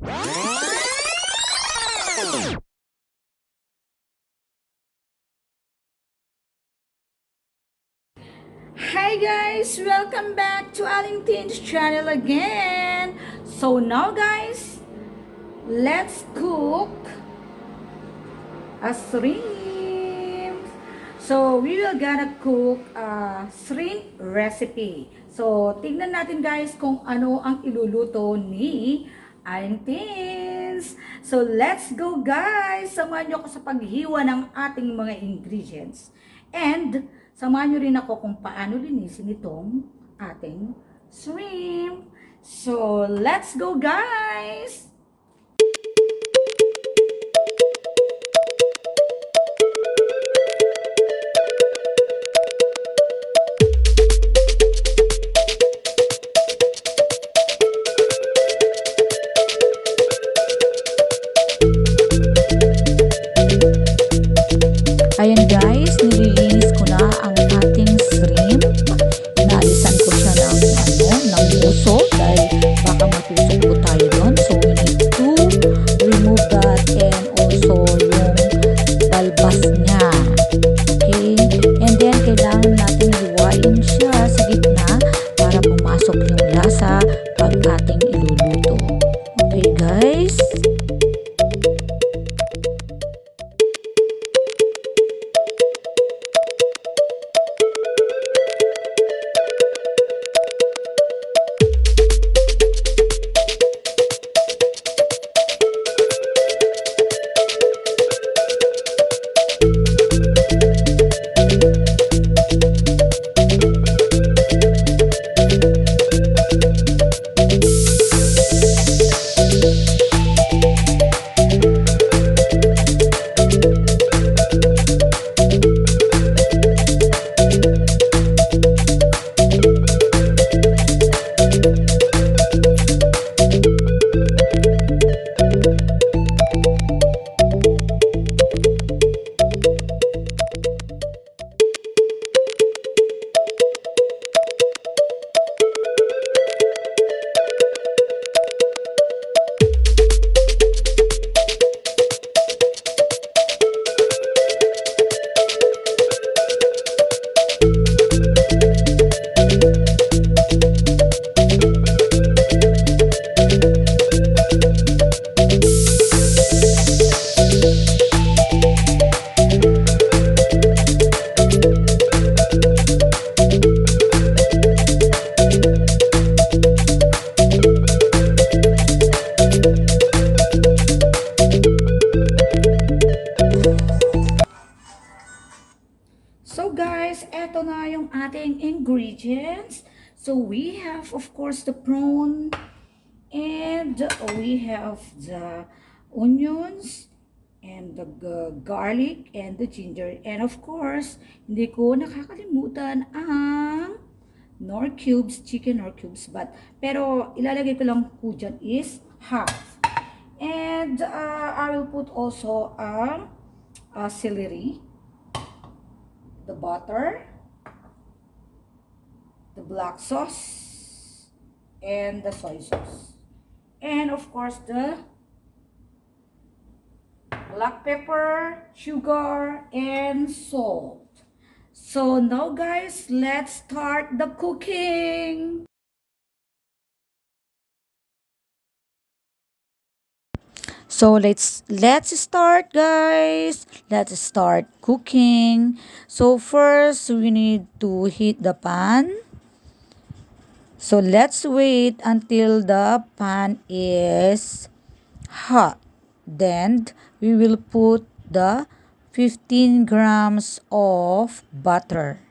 Hi guys! Welcome back to Aling Teens channel again! So now guys, let's cook a shrimp! So we will gonna cook a shrimp recipe. So tingnan natin guys kung ano ang iluluto ni Aling Teens! So let's go guys! Samahan nyo ako sa paghiwa ng ating mga ingredients. And samahan nyo rin ako kung paano linisin itong ating shrimp. So let's go guys! Ayan guys, nililinis ko na ang ating shrimp. Inaalisan ko siya ng puso dahil baka matusok po tayo doon. So we need to remove that and also yung dalbas niya. Okay? And then kailangan natin hiwain siya sa gitna para pumasok yung lasa pag ating iluluto. Okay guys? So guys, eto na yung ating ingredients. So we have of course the prawn and we have the onions and the garlic and the ginger. And of course, hindi ko nakakalimutan ang nor cubes, chicken nor cubes. Pero ilalagay ko lang po dyan is half. And I will put also celery, the butter, the black sauce, and the soy sauce. And of course the black pepper, sugar, and salt. So now guys, let's start the cooking. So let's start guys. Let's start cooking. So first we need to heat the pan. So let's wait until the pan is hot. Then we will put the 15 grams of butter.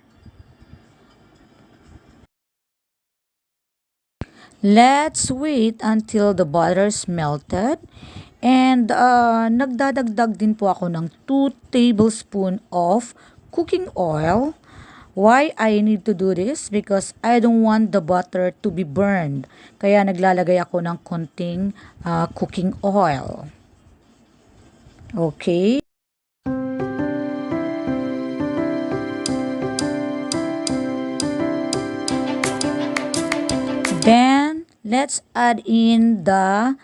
Let's wait until the butter is melted. And nagdadagdag din po ako ng 2 tablespoons of cooking oil. Why I need to do this? Because I don't want the butter to be burned. Kaya naglalagay ako ng konting cooking oil. Okay. Then, let's add in the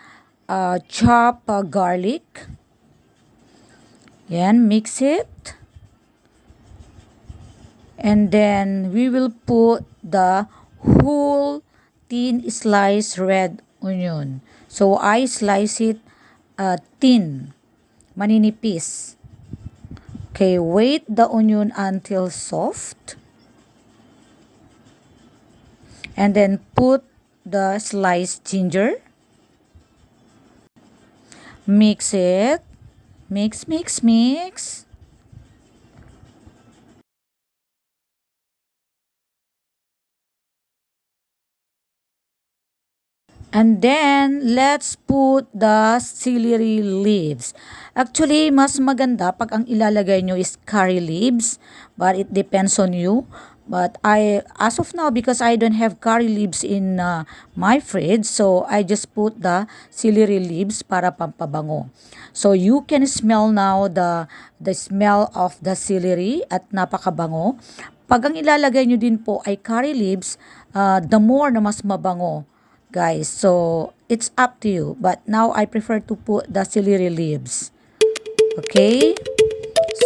chop garlic. Yan, mix it. And then we will put the whole thin sliced red onion. So I slice it thin, maninipis. Okay, wait the onion until soft. And then put the sliced ginger. Mix it. Mix, mix, mix. And then, let's put the celery leaves. Actually, mas maganda pag ang ilalagay nyo is curry leaves. But it depends on you. But as of now, because I don't have curry leaves in my fridge, so I just put the celery leaves para pampabango. So you can smell now the smell of the celery at napakabango. Pag ang ilalagay nyo din po ay curry leaves, the more na mas mabango, guys. So it's up to you, but now I prefer to put the celery leaves. Okay,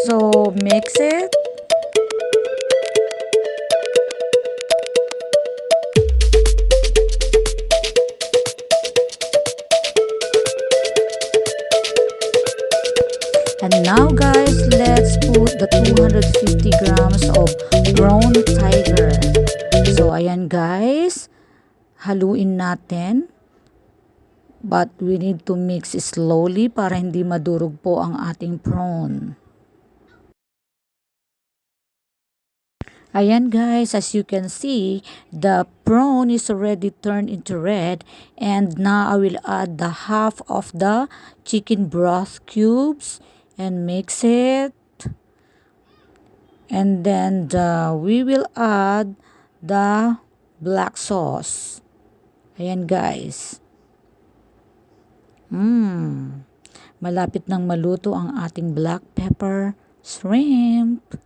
so mix it. And now guys, let's put the 250 grams of brown tiger. So ayan guys, haluin natin. But we need to mix slowly para hindi madurog po ang ating prawn. Ayan guys, as you can see, the prawn is already turned into red. And now I will add the half of the chicken broth cubes and mix it. And then we will add the black sauce. Ayan guys. Malapit nang maluto ang ating black pepper shrimp.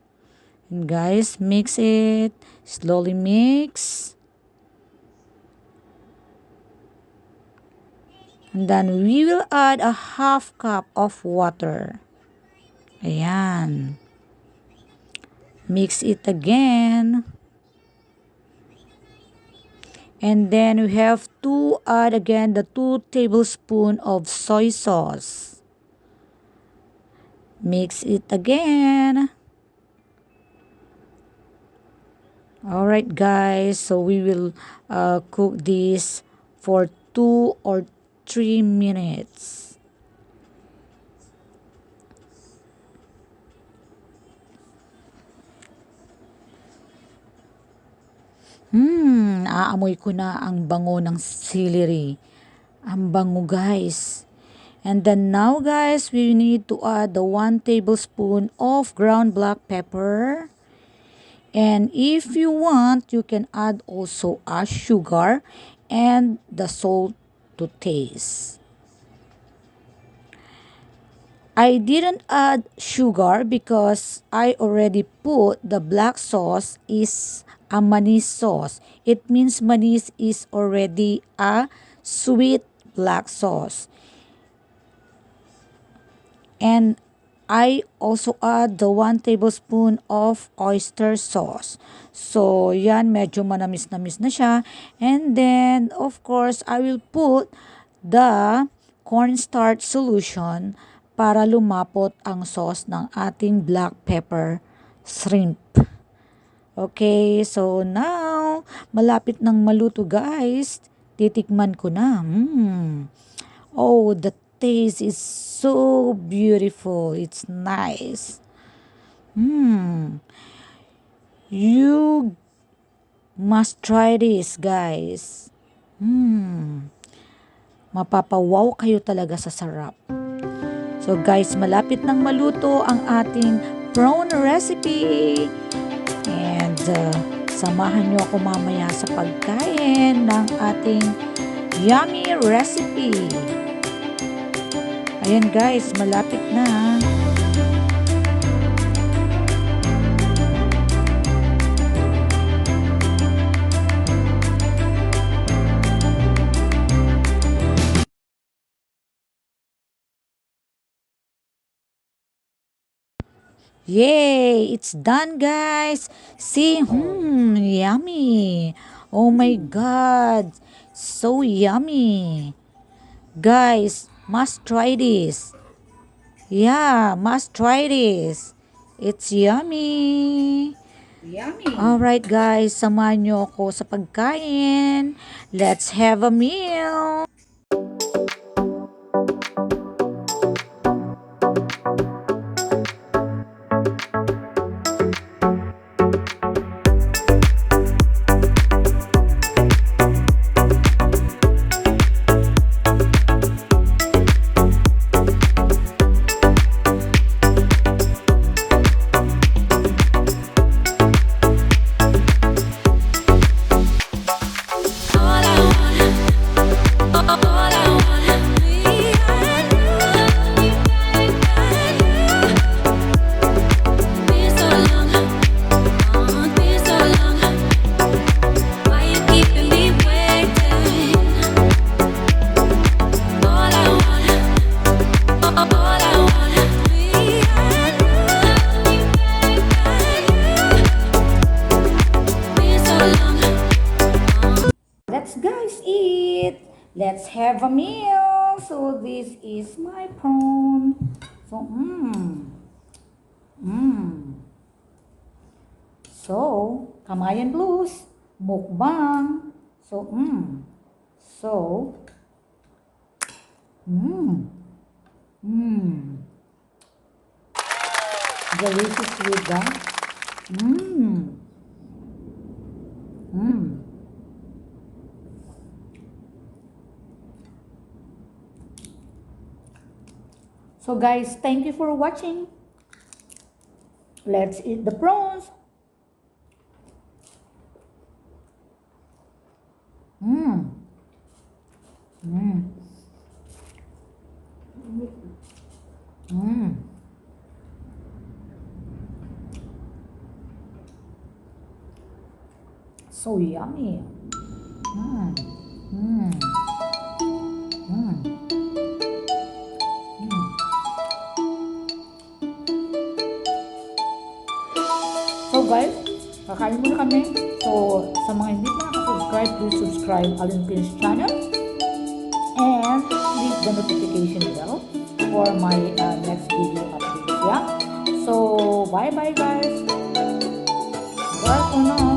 And guys, mix it. Slowly mix. And then we will add a half cup of water. Ayan. Mix it again. And then we have to add again the 2 tablespoons of soy sauce. Mix it again. Alright guys, so we will cook this for 2 or 3 minutes. Aamoy ko na ang bango ng celery. Ang bango guys. And then now guys, we need to add the 1 tablespoon of ground black pepper. And if you want, you can add also a sugar and the salt to taste. I didn't add sugar because I already put the black sauce is a manis sauce. It means manis is already a sweet black sauce. And I also add the 1 tablespoon of oyster sauce. So, yan, medyo manamis-namis na siya. And then, of course, I will put the cornstarch solution para lumapot ang sauce ng ating black pepper shrimp. Okay, so now, malapit nang maluto guys. Titikman ko na. Oh, the taste is so beautiful. It's nice. You must try this, guys. Mapapawaw kayo talaga sa sarap. So guys, malapit nang maluto ang ating prawn recipe. And samahan nyo ako mamaya sa pagkain ng ating yummy recipe. Ayan guys, malapit na. Yay! It's done, guys. See, yummy. Oh my God, so yummy. Guys, must try this. Yeah, must try this. It's yummy. Yummy. Alright guys, samahan nyo ako sa pagkain. Let's have a meal. Let's guys eat. Let's have a meal. So this is my prawn. So So Kamayan Blues mukbang. So So delicious with that. So guys, thank you for watching. Let's eat the prawns. So yummy. So guys, kakain muna kami. So sa mga hindi pa nakasubscribe, please subscribe Lickin's channel and click the notification bell for my next video updates. Yeah. So bye bye guys. Bye for now.